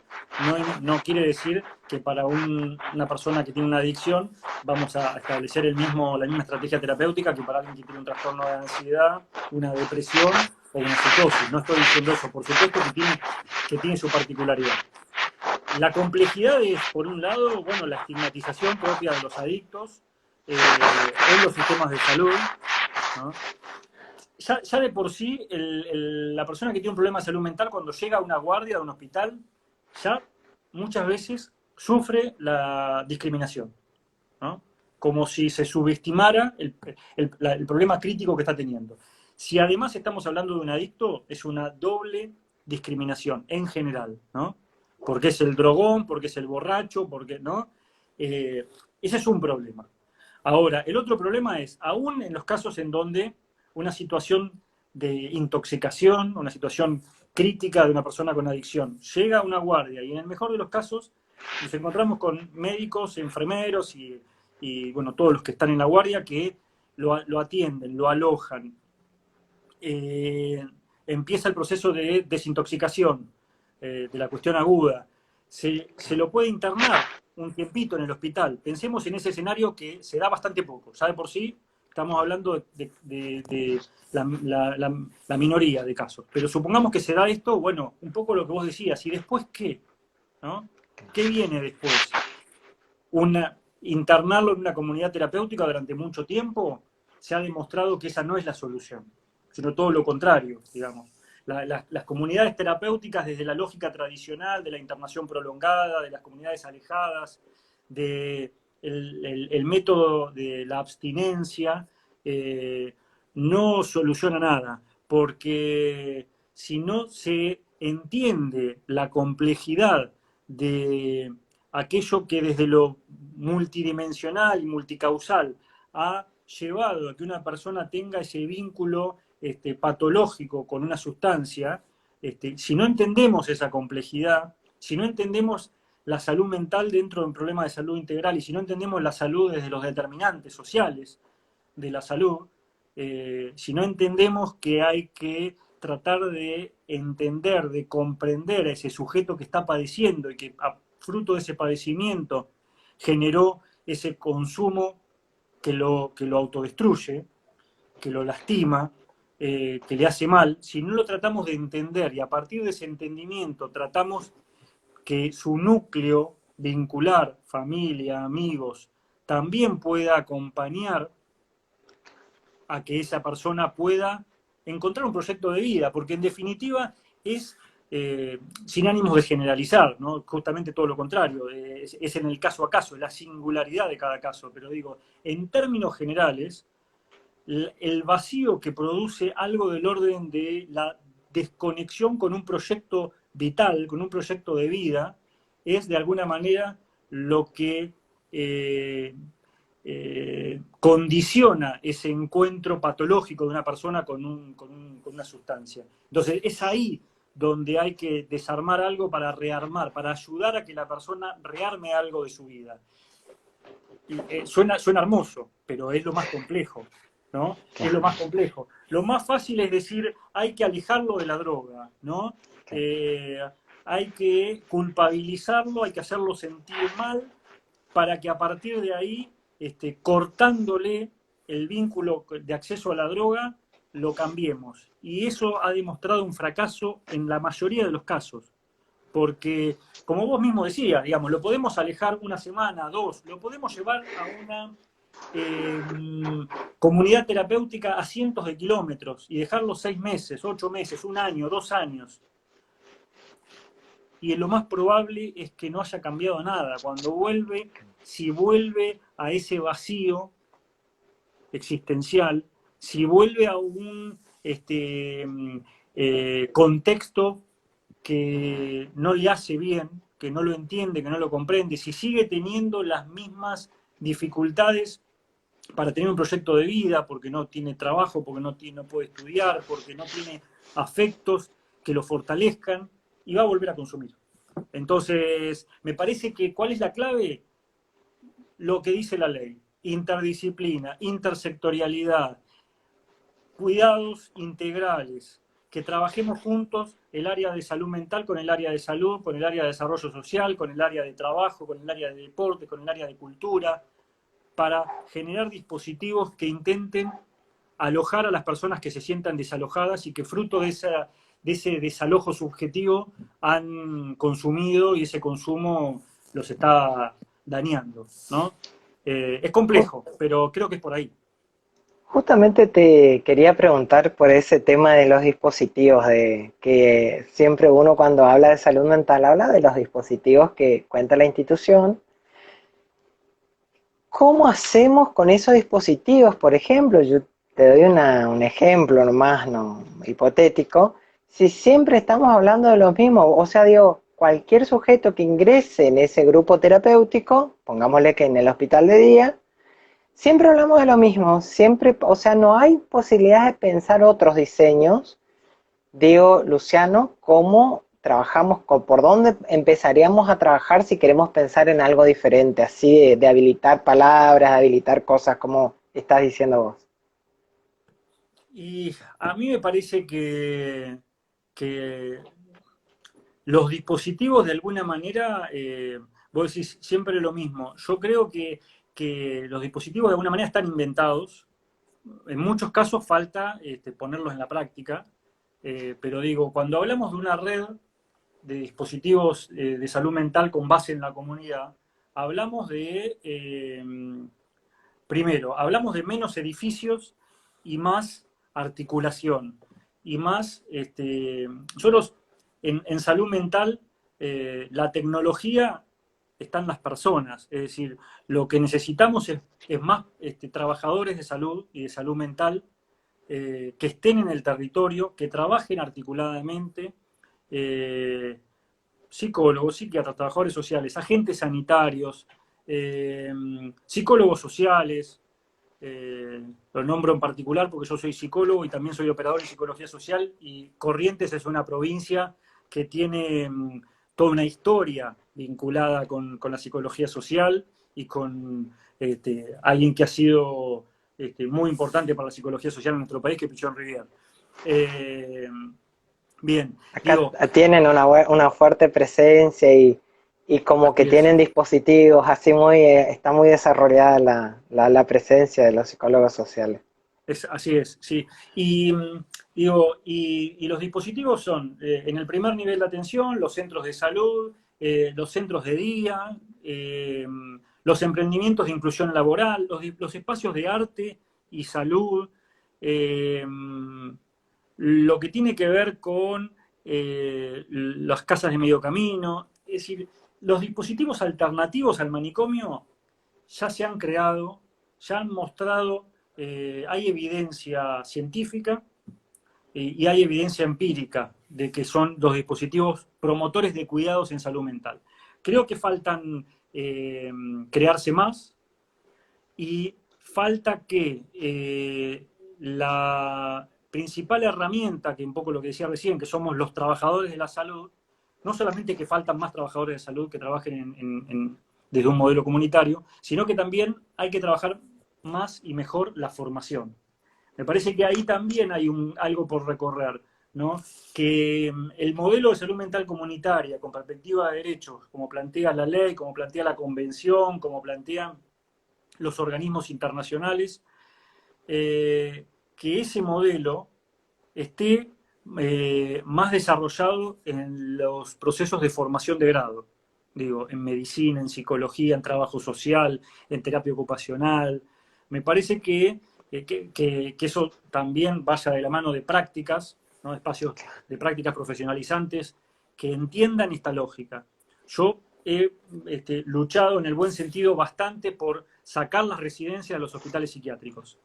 B: no quiere decir que para una persona que tiene una adicción vamos a establecer la misma estrategia terapéutica que para alguien que tiene un trastorno de ansiedad, una depresión o una psicosis. No estoy diciendo eso, por supuesto que tiene su particularidad. La complejidad es, por un lado, bueno, la estigmatización propia de los adictos en los sistemas de salud, ¿no? Ya de por sí, la persona que tiene un problema de salud mental, cuando llega a una guardia de un hospital, ya muchas veces sufre la discriminación, ¿no? Como si se subestimara el problema crítico que está teniendo. Si además estamos hablando de un adicto, es una doble discriminación en general, ¿no? Porque es el drogón, porque es el borracho, porque, ¿no? Ese es un problema. Ahora, el otro problema es, aún en los casos en donde una situación de intoxicación, una situación crítica de una persona con adicción, llega a una guardia y en el mejor de los casos nos encontramos con médicos, enfermeros y bueno, todos los que están en la guardia que lo atienden, lo alojan, empieza el proceso de desintoxicación de la cuestión aguda, se lo puede internar un tiempito en el hospital. Pensemos en ese escenario que se da bastante poco, ya de por sí estamos hablando de la minoría de casos, pero supongamos que se da esto, bueno, un poco lo que vos decías, ¿y después qué? ¿No? ¿Qué viene después? Internarlo en una comunidad terapéutica durante mucho tiempo, se ha demostrado que esa no es la solución, sino todo lo contrario, digamos. Las comunidades terapéuticas, desde la lógica tradicional de la internación prolongada, de las comunidades alejadas, de el método de la abstinencia, no soluciona nada, porque si no se entiende la complejidad de aquello que desde lo multidimensional y multicausal ha llevado a que una persona tenga ese vínculo patológico con una sustancia, si no entendemos esa complejidad, si no entendemos la salud mental dentro de un problema de salud integral y si no entendemos la salud desde los determinantes sociales de la salud, si no entendemos que hay que tratar de entender, de comprender a ese sujeto que está padeciendo y que fruto de ese padecimiento generó ese consumo que lo autodestruye, que lo lastima, que le hace mal, si no lo tratamos de entender y a partir de ese entendimiento tratamos que su núcleo vincular, familia, amigos, también pueda acompañar a que esa persona pueda encontrar un proyecto de vida, porque en definitiva es, sin ánimos de generalizar, ¿no? Justamente todo lo contrario, es en el caso a caso, es la singularidad de cada caso, pero digo, en términos generales, el vacío que produce algo del orden de la desconexión con un proyecto vital, con un proyecto de vida, es de alguna manera lo que condiciona ese encuentro patológico de una persona con una sustancia. Entonces es ahí donde hay que desarmar algo para rearmar, para ayudar a que la persona rearme algo de su vida. Y, suena hermoso, pero es lo más complejo, ¿no? Es lo más complejo. Lo más fácil es decir, hay que alejarlo de la droga, ¿no? Hay que culpabilizarlo, hay que hacerlo sentir mal, para que a partir de ahí, cortándole el vínculo de acceso a la droga, lo cambiemos. Y eso ha demostrado un fracaso en la mayoría de los casos. Porque, como vos mismo decías, digamos, lo podemos alejar una semana, dos, lo podemos llevar a una comunidad terapéutica a cientos de kilómetros y dejarlo 6 meses, 8 meses, un año, 2 años. Y lo más probable es que no haya cambiado nada. Cuando vuelve, si vuelve a ese vacío existencial, si vuelve a un contexto que no le hace bien, que no lo entiende, que no lo comprende, si sigue teniendo las mismas dificultades para tener un proyecto de vida, porque no tiene trabajo, porque no puede estudiar, porque no tiene afectos que lo fortalezcan, y va a volver a consumir. Entonces, me parece que ¿cuál es la clave? Lo que dice la ley: interdisciplina, intersectorialidad, cuidados integrales, que trabajemos juntos el área de salud mental con el área de salud, con el área de desarrollo social, con el área de trabajo, con el área de deporte, con el área de cultura, para generar dispositivos que intenten alojar a las personas que se sientan desalojadas y que fruto de ese desalojo subjetivo han consumido y ese consumo los está dañando, ¿no? Es complejo, pero creo que es por ahí.
A: Justamente te quería preguntar por ese tema de los dispositivos, de que siempre uno cuando habla de salud mental habla de los dispositivos que cuenta la institución. ¿Cómo hacemos con esos dispositivos? Por ejemplo, yo te doy un ejemplo nomás, no hipotético. Si siempre estamos hablando de lo mismo, o sea, digo, cualquier sujeto que ingrese en ese grupo terapéutico, pongámosle que en el hospital de día, siempre hablamos de lo mismo, siempre, o sea, no hay posibilidad de pensar otros diseños. Digo, Luciano, ¿cómo trabajamos, por dónde empezaríamos a trabajar si queremos pensar en algo diferente, así de habilitar palabras, de habilitar cosas como estás diciendo vos?
B: Y a mí me parece que los dispositivos de alguna manera, vos decís siempre lo mismo, yo creo que los dispositivos de alguna manera están inventados, en muchos casos falta ponerlos en la práctica, pero digo, cuando hablamos de una red de dispositivos de salud mental con base en la comunidad, hablamos primero, hablamos de menos edificios y más articulación. Y más, nosotros en salud mental, la tecnología está en las personas, es decir, lo que necesitamos es más trabajadores de salud y de salud mental que estén en el territorio, que trabajen articuladamente, eh, psicólogos, psiquiatras, trabajadores sociales, agentes sanitarios, eh, psicólogos sociales, lo nombro en particular porque yo soy psicólogo y también soy operador en psicología social, y Corrientes es una provincia que tiene toda una historia vinculada con la psicología social y con alguien que ha sido muy importante para la psicología social en nuestro país, que es Pichón Rivière. Eh, Bien,
A: Acá
B: digo,
A: tienen una fuerte presencia y como que
B: así es.
A: tienen dispositivos, así muy, está muy desarrollada la presencia de los psicólogos sociales.
B: Así es, sí. Y digo, y los dispositivos son, en el primer nivel de atención, los centros de salud, los centros de día, los emprendimientos de inclusión laboral, los espacios de arte y salud, eh, lo que tiene que ver con las casas de medio camino. Es decir, los dispositivos alternativos al manicomio ya se han creado, ya han mostrado, hay evidencia científica y hay evidencia empírica de que son los dispositivos promotores de cuidados en salud mental. Creo que faltan crearse más y falta que la principal herramienta, que un poco lo que decía recién, que somos los trabajadores de la salud, no solamente que faltan más trabajadores de salud que trabajen desde un modelo comunitario, sino que también hay que trabajar más y mejor la formación. Me parece que ahí también hay algo por recorrer, ¿no? Que el modelo de salud mental comunitaria, con perspectiva de derechos, como plantea la ley, como plantea la convención, como plantean los organismos internacionales, que ese modelo esté más desarrollado en los procesos de formación de grado. Digo, en medicina, en psicología, en trabajo social, en terapia ocupacional. Me parece que eso también vaya de la mano de prácticas, ¿no? Espacios de prácticas profesionalizantes que entiendan esta lógica. Yo he luchado en el buen sentido bastante por sacar las residencias de los hospitales psiquiátricos.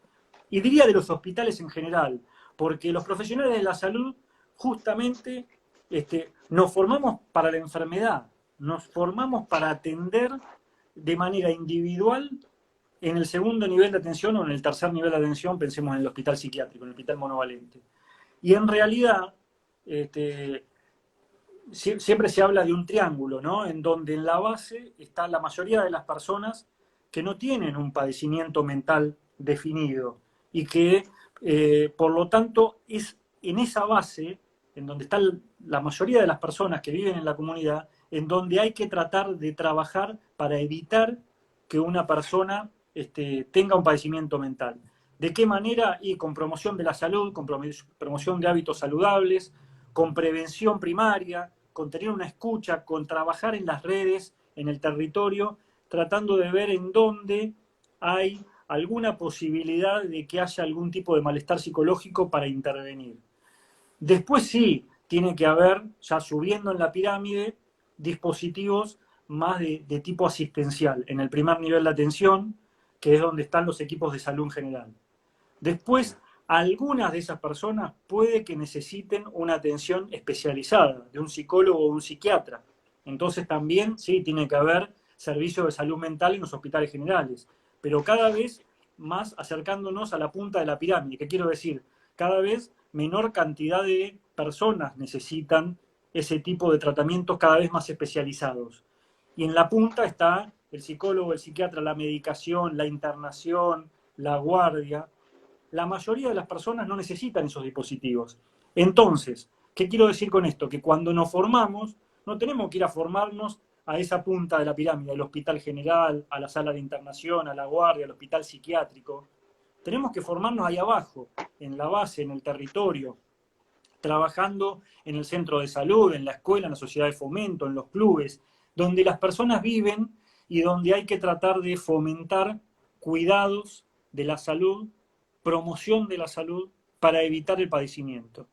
B: Y diría de los hospitales en general, porque los profesionales de la salud justamente nos formamos para la enfermedad, nos formamos para atender de manera individual en el segundo nivel de atención o en el tercer nivel de atención, pensemos en el hospital psiquiátrico, en el hospital monovalente. Y en realidad, siempre se habla de un triángulo, ¿no? En donde en la base está la mayoría de las personas que no tienen un padecimiento mental definido y que, por lo tanto, es en esa base, en donde están la mayoría de las personas que viven en la comunidad, en donde hay que tratar de trabajar para evitar que una persona tenga un padecimiento mental. ¿De qué manera? Y con promoción de la salud, con promoción de hábitos saludables, con prevención primaria, con tener una escucha, con trabajar en las redes, en el territorio, tratando de ver en dónde hay alguna posibilidad de que haya algún tipo de malestar psicológico para intervenir. Después sí, tiene que haber, ya subiendo en la pirámide, dispositivos más de tipo asistencial, en el primer nivel de atención, que es donde están los equipos de salud en general. Después, algunas de esas personas puede que necesiten una atención especializada de un psicólogo o un psiquiatra. Entonces también sí tiene que haber servicios de salud mental en los hospitales generales, pero cada vez más acercándonos a la punta de la pirámide. ¿Qué quiero decir? Cada vez menor cantidad de personas necesitan ese tipo de tratamientos cada vez más especializados. Y en la punta está el psicólogo, el psiquiatra, la medicación, la internación, la guardia. la mayoría de las personas no necesitan esos dispositivos. Entonces, ¿qué quiero decir con esto? Que cuando nos formamos, no tenemos que ir a formarnos a esa punta de la pirámide, al hospital general, a la sala de internación, a la guardia, al hospital psiquiátrico. Tenemos que formarnos ahí abajo, en la base, en el territorio, trabajando en el centro de salud, en la escuela, en la sociedad de fomento, en los clubes, donde las personas viven y donde hay que tratar de fomentar cuidados de la salud, promoción de la salud para evitar el padecimiento.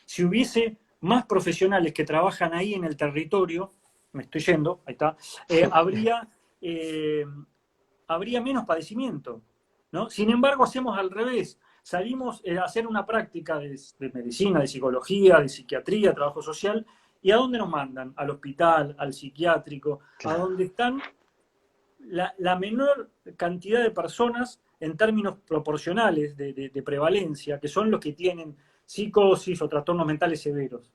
B: Si hubiese más profesionales que trabajan ahí en el territorio, me estoy yendo, ahí está, eh, habría menos padecimiento, ¿no? Sin embargo, hacemos al revés. Salimos a hacer una práctica de medicina, de psicología, de psiquiatría, trabajo social, ¿y a dónde nos mandan? Al hospital, al psiquiátrico, a
A: Claro.
B: donde están la menor cantidad de personas en términos proporcionales de prevalencia, que son los que tienen psicosis o trastornos mentales severos.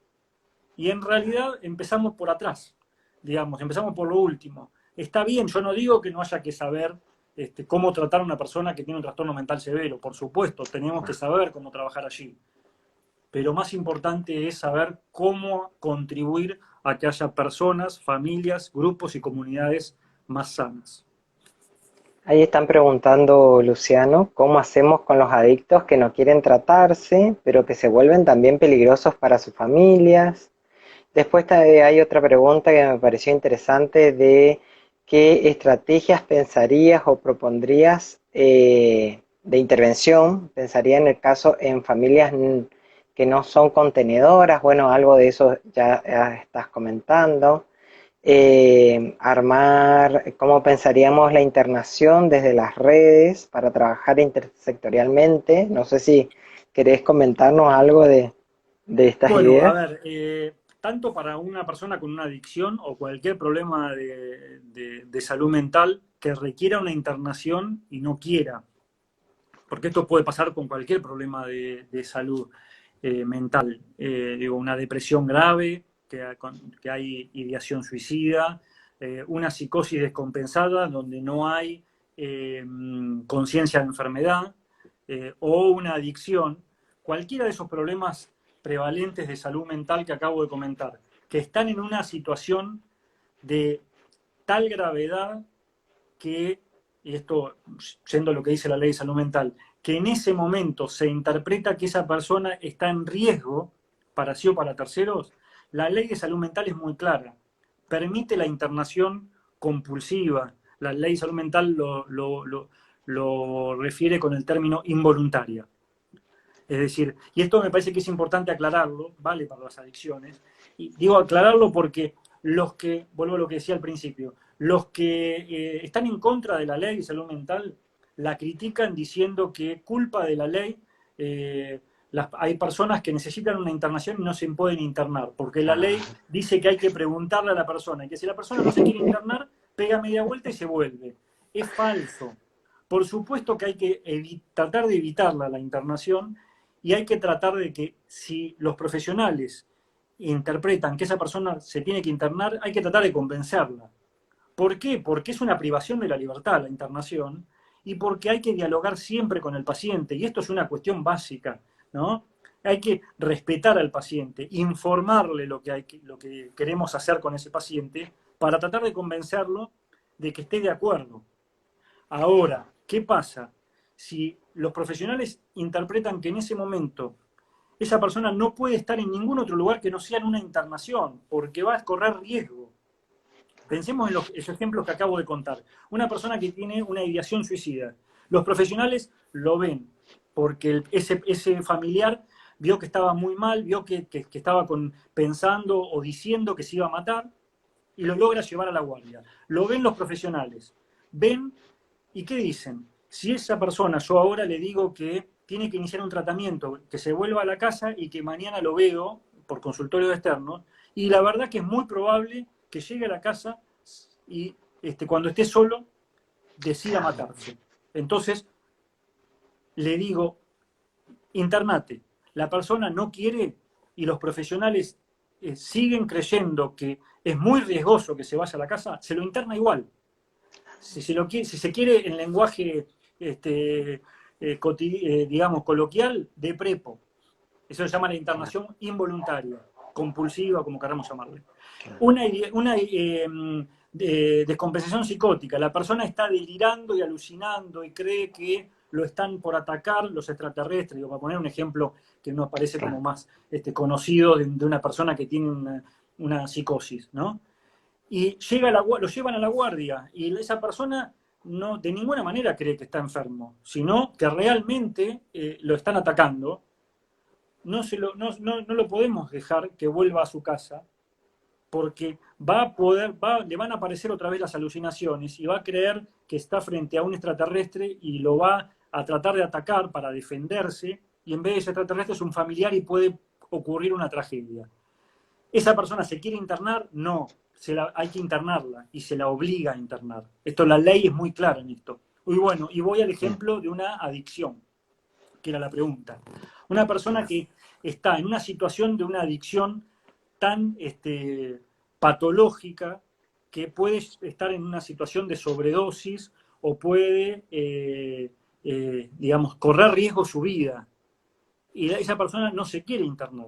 B: Y en realidad empezamos por atrás, digamos, empezamos por lo último. Está bien, yo no digo que no haya que saber cómo tratar a una persona que tiene un trastorno mental severo, por supuesto, tenemos que saber cómo trabajar allí. Pero más importante es saber cómo contribuir a que haya personas, familias, grupos y comunidades más sanas.
A: Ahí están preguntando, Luciano, ¿cómo hacemos con los adictos que no quieren tratarse, pero que se vuelven también peligrosos para sus familias? Después hay otra pregunta que me pareció interesante de qué estrategias pensarías o propondrías de intervención, pensaría en el caso en familias que no son contenedoras, bueno, algo de eso ya estás comentando. Armar, cómo pensaríamos la internación desde las redes para trabajar intersectorialmente. No sé si querés comentarnos algo de estas
B: Bueno, a
A: ideas.
B: ver, tanto para una persona con una adicción o cualquier problema de salud mental que requiera una internación y no quiera, porque esto puede pasar con cualquier problema de salud mental, digo, una depresión grave, que hay ideación suicida, una psicosis descompensada donde no hay conciencia de enfermedad, o una adicción, cualquiera de esos problemas prevalentes de salud mental que acabo de comentar, que están en una situación de tal gravedad que, y esto yendo a lo que dice la ley de salud mental, que en ese momento se interpreta que esa persona está en riesgo para sí o para terceros, la ley de salud mental es muy clara. Permite la internación compulsiva. La ley de salud mental lo refiere con el término involuntaria. Es decir, y esto me parece que es importante aclararlo, vale para las adicciones, y digo aclararlo porque los que, vuelvo a lo que decía al principio, los que están en contra de la ley de salud mental la critican diciendo que culpa de la ley hay personas que necesitan una internación y no se pueden internar, porque la ley
A: Ah,
B: dice que hay que preguntarle a la persona y que si la persona no se quiere internar, pega media vuelta y se vuelve. Es falso. Por supuesto que hay que tratar de evitarla la internación y hay que tratar de que si los profesionales interpretan que esa persona se tiene que internar, hay que tratar de convencerla. ¿Por qué? Porque es una privación de la libertad la internación y porque hay que dialogar siempre con el paciente. Y esto es una cuestión básica, ¿no? Hay que respetar al paciente, informarle lo que queremos hacer con ese paciente para tratar de convencerlo de que esté de acuerdo. Ahora, ¿qué pasa? Si los profesionales interpretan que en ese momento esa persona no puede estar en ningún otro lugar que no sea en una internación, porque va a correr riesgo. Pensemos en los ejemplos que acabo de contar. Una persona que tiene una ideación suicida. Los profesionales lo ven, porque ese familiar vio que estaba muy mal, vio que estaba pensando o diciendo que se iba a matar, y lo logra llevar a la guardia. Lo ven los profesionales. Ven y ¿qué dicen? Si esa persona, yo ahora le digo que tiene que iniciar un tratamiento, que se vuelva a la casa y que mañana lo veo por consultorio externo, y la verdad que es muy probable que llegue a la casa y cuando esté solo decida matarse. Entonces le digo, internate. La persona no quiere y los profesionales siguen creyendo que es muy riesgoso que se vaya a la casa, se lo interna igual. Si se quiere en lenguaje digamos, coloquial, de prepo. Eso se llama la internación involuntaria, compulsiva, como queramos llamarle. Una descompensación psicótica. La persona está delirando y alucinando y cree que lo están por atacar los extraterrestres. Para poner un ejemplo que nos parece como más conocido de una persona que tiene una psicosis, ¿no? Y lo llevan a la guardia y esa persona no de ninguna manera cree que está enfermo, sino que realmente lo están atacando. No lo podemos dejar que vuelva a su casa porque le van a aparecer otra vez las alucinaciones y va a creer que está frente a un extraterrestre y lo va a tratar de atacar para defenderse, y en vez de ese extraterrestre es un familiar y puede ocurrir una tragedia. ¿Esa persona se quiere internar? No, hay que internarla y se la obliga a internar. La ley es muy clara en esto. Y bueno, y voy al ejemplo de una adicción, que era la pregunta. Una persona que está en una situación de una adicción tan patológica que puede estar en una situación de sobredosis o puede, digamos, correr riesgo su vida. Y esa persona no se quiere internar.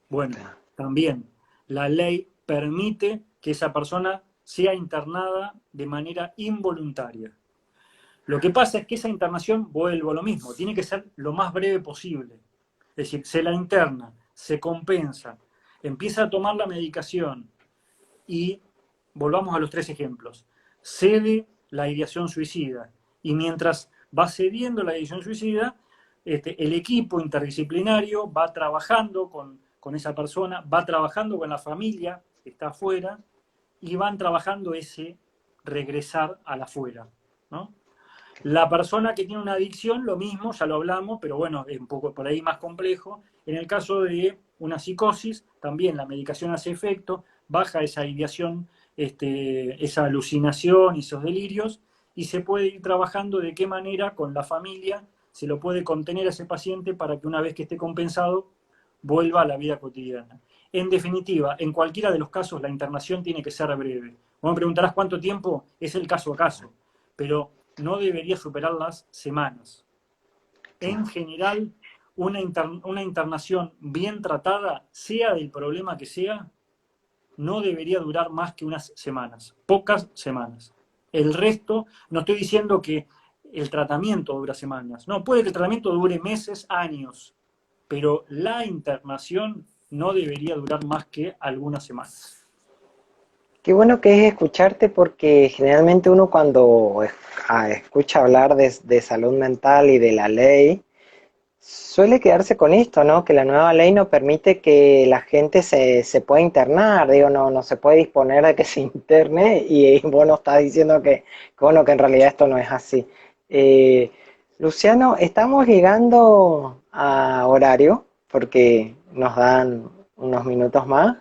B: Bueno, también la ley permite que esa persona sea internada de manera involuntaria. Lo que pasa es que esa internación, vuelvo a lo mismo, tiene que ser lo más breve posible. Es decir, se la interna, se compensa, empieza a tomar la medicación y volvamos a los 3 ejemplos. Cede la ideación suicida y mientras va cediendo la ideación suicida, el equipo interdisciplinario va trabajando con esa persona, va trabajando con la familia que está afuera y van trabajando ese regresar a la afuera, ¿no? La persona que tiene una adicción, lo mismo, ya lo hablamos, pero bueno, es un poco por ahí más complejo. En el caso de una psicosis, también la medicación hace efecto, baja esa ideación, esa alucinación y esos delirios, y se puede ir trabajando de qué manera con la familia se lo puede contener a ese paciente para que una vez que esté compensado, vuelva a la vida cotidiana. En definitiva, en cualquiera de los casos, la internación tiene que ser breve. Vos me preguntarás cuánto tiempo es el caso a caso, pero no debería superar las semanas. En general, una internación bien tratada, sea del problema que sea, no debería durar más que unas semanas, pocas semanas. El resto, no estoy diciendo que el tratamiento dura semanas, no, puede que el tratamiento dure meses, años, pero la internación no debería durar más que algunas semanas.
A: Qué bueno que es escucharte porque generalmente uno cuando escucha hablar de salud mental y de la ley, suele quedarse con esto, ¿no? Que la nueva ley no permite que la gente se pueda internar, digo, no se puede disponer de que se interne y vos nos estás diciendo bueno, que en realidad esto no es así. Eh, Luciano, estamos llegando a horario porque nos dan unos minutos más.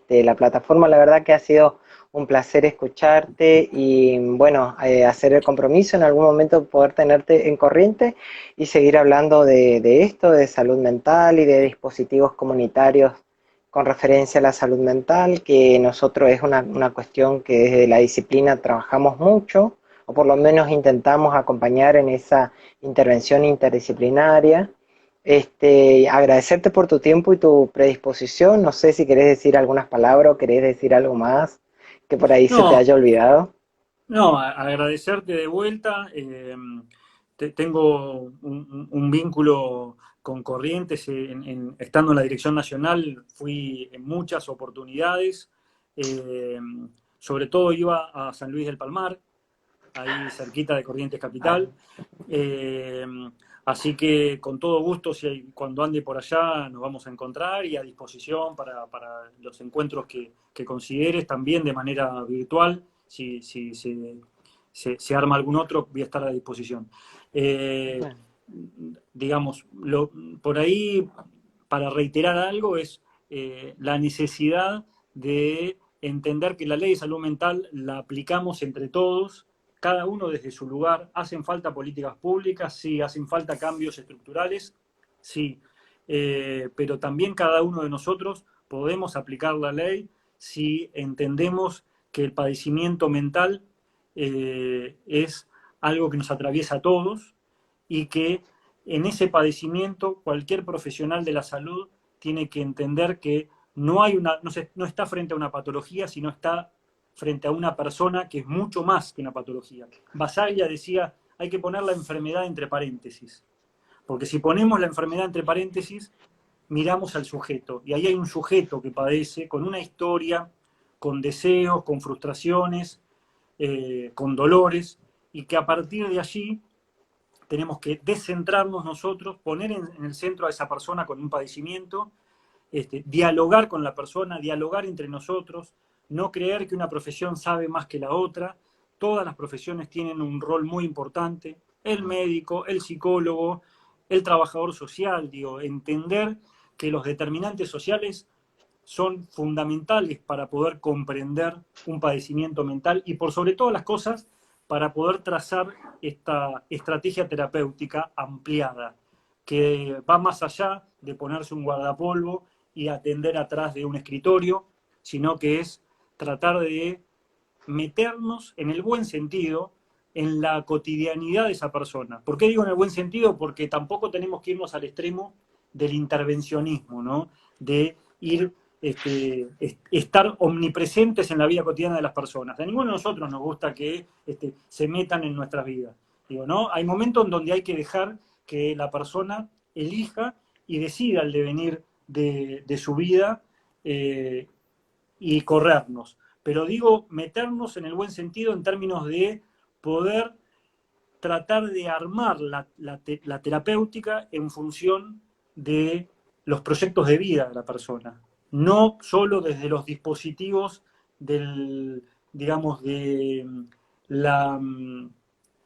A: La plataforma, la verdad que ha sido un placer escucharte y bueno, hacer el compromiso en algún momento poder tenerte en corriente y seguir hablando de esto, de salud mental y de dispositivos comunitarios con referencia a la salud mental, que nosotros es una cuestión que desde la disciplina trabajamos mucho, o por lo menos intentamos acompañar en esa intervención interdisciplinaria. Agradecerte por tu tiempo y tu predisposición. No sé si querés decir algunas palabras o querés decir algo más que por ahí se te
B: No,
A: haya olvidado.
B: no, agradecerte de vuelta. Tengo un vínculo con Corrientes, estando en la dirección nacional, fui en muchas oportunidades. eh, Sobre todo iba a San Luis del Palmar, ahí cerquita de Corrientes
A: Ah,
B: Capital. Eh, Así que con todo gusto, cuando ande por allá nos vamos a encontrar y a disposición para los encuentros que consideres, también de manera virtual, si se arma algún otro, voy a estar a disposición. Eh,
A: bueno.
B: digamos, por ahí, para reiterar algo, es la necesidad de entender que la ley de salud mental la aplicamos entre todos, cada uno desde su lugar. ¿Hacen falta políticas públicas? Sí. ¿Hacen falta cambios estructurales? Sí. Pero también cada uno de nosotros podemos aplicar la ley si entendemos que el padecimiento mental es algo que nos atraviesa a todos y que en ese padecimiento cualquier profesional de la salud tiene que entender que no está frente a una patología, sino está frente a una persona que es mucho más que una patología. Basaglia decía, hay que poner la enfermedad entre paréntesis, porque si ponemos la enfermedad entre paréntesis, miramos al sujeto, y ahí hay un sujeto que padece con una historia, con deseos, con frustraciones, con dolores, y que a partir de allí tenemos que descentrarnos nosotros, poner en el centro a esa persona con un padecimiento, dialogar con la persona, dialogar entre nosotros, no creer que una profesión sabe más que la otra. Todas las profesiones tienen un rol muy importante, el médico, el psicólogo, el trabajador social, digo, entender que los determinantes sociales son fundamentales para poder comprender un padecimiento mental y por sobre todas las cosas para poder trazar esta estrategia terapéutica ampliada que va más allá de ponerse un guardapolvo y atender atrás de un escritorio, sino que es tratar de meternos en el buen sentido en la cotidianidad de esa persona. ¿Por qué digo en el buen sentido? Porque tampoco tenemos que irnos al extremo del intervencionismo, ¿no? De ir, estar omnipresentes en la vida cotidiana de las personas. A ninguno de nosotros nos gusta que se metan en nuestras vidas. Digo, ¿no? Hay momentos en donde hay que dejar que la persona elija y decida el devenir de su vida y corrernos. Pero digo, meternos en el buen sentido en términos de poder tratar de armar la terapéutica en función de los proyectos de vida de la persona, no solo desde los dispositivos del, digamos, de la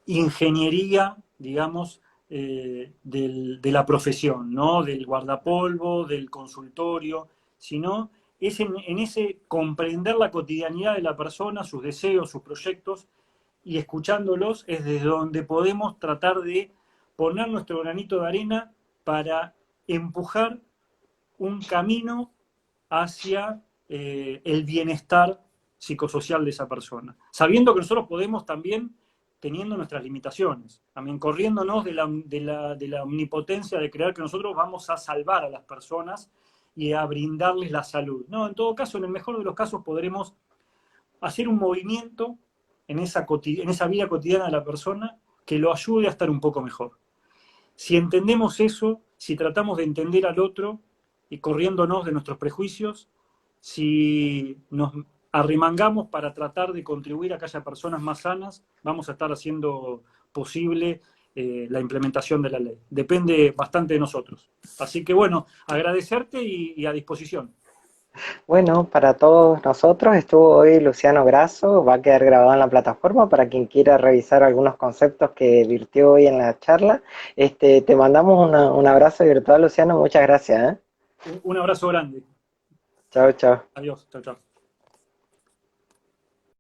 B: ingeniería, digamos, de la profesión, ¿no? Del guardapolvo, del consultorio, sino es en ese comprender la cotidianidad de la persona, sus deseos, sus proyectos, y escuchándolos es desde donde podemos tratar de poner nuestro granito de arena para empujar un camino hacia el bienestar psicosocial de esa persona. Sabiendo que nosotros podemos también, teniendo nuestras limitaciones, también corriéndonos de la omnipotencia de creer que nosotros vamos a salvar a las personas y a brindarles la salud. No, en todo caso, en el mejor de los casos podremos hacer un movimiento en esa vida cotidiana de la persona que lo ayude a estar un poco mejor. Si entendemos eso, si tratamos de entender al otro y corriéndonos de nuestros prejuicios, si nos arremangamos para tratar de contribuir a que haya personas más sanas, vamos a estar haciendo posible la implementación de la ley. Depende bastante de nosotros. Así que bueno, agradecerte y a disposición.
A: Bueno, para todos nosotros estuvo hoy Luciano Grasso, va a quedar grabado en la plataforma para quien quiera revisar algunos conceptos que virtió hoy en la charla. Te mandamos un abrazo virtual, Luciano, muchas gracias, ¿eh?
B: Un abrazo grande.
A: Chao, chao.
B: Adiós. Chao, chao.